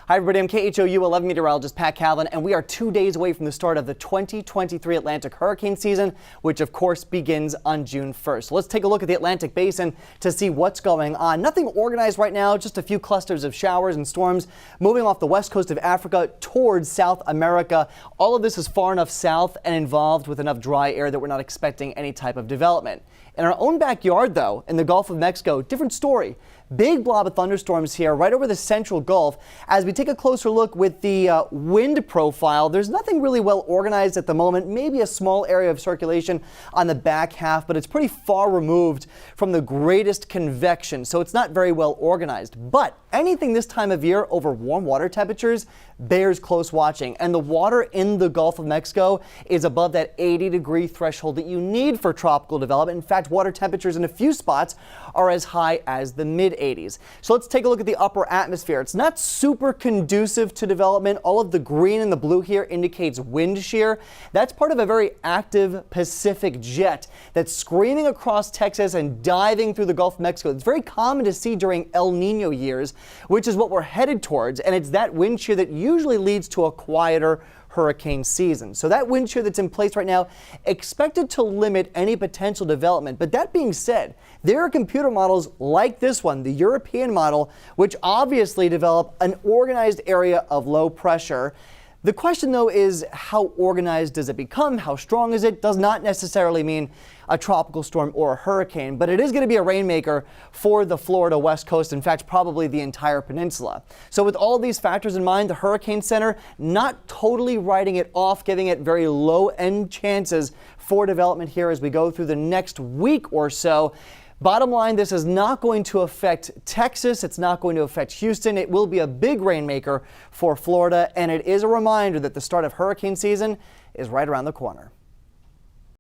Hi everybody, I'm KHOU 11 meteorologist Pat Calvin, and we are 2 days away from the start of the 2023 Atlantic hurricane season, which of course begins on June 1st. So let's take a look at the Atlantic Basin to see what's going on. Nothing organized right now, just a few clusters of showers and storms moving off the west coast of Africa towards South America. All of this is far enough south and involved with enough dry air that we're not expecting any type of development. In our own backyard, though, in the Gulf of Mexico, different story. Big blob of thunderstorms here right over the central Gulf. As we take a closer look with the wind profile, there's nothing really well organized at the moment. Maybe a small area of circulation on the back half, but it's pretty far removed from the greatest convection, so it's not very well organized. But anything this time of year over warm water temperatures bears close watching, and the water in the Gulf of Mexico is above that 80-degree threshold that you need for tropical development. In fact, water temperatures in a few spots are as high as the mid-80s. So let's take a look at the upper atmosphere. It's not super conducive to development. All of the green and the blue here indicates wind shear. That's part of a very active Pacific jet that's screaming across Texas and diving through the Gulf of Mexico. It's very common to see during El Nino years, which is what we're headed towards, and it's that wind shear that usually leads to a quieter hurricane season. So that wind shear that's in place right now expected to limit any potential development. But that being said, there are computer models like this one, the European model, which obviously develop an organized area of low pressure. The question, though, is how organized does it become? How strong is it? Does not necessarily mean a tropical storm or a hurricane, but it is going to be a rainmaker for the Florida West Coast. In fact, probably the entire peninsula. So with all these factors in mind, the Hurricane Center not totally writing it off, giving it very low-end chances for development here as we go through the next week or so. Bottom line, this is not going to affect Texas. It's not going to affect Houston. It will be a big rainmaker for Florida, and it is a reminder that the start of hurricane season is right around the corner.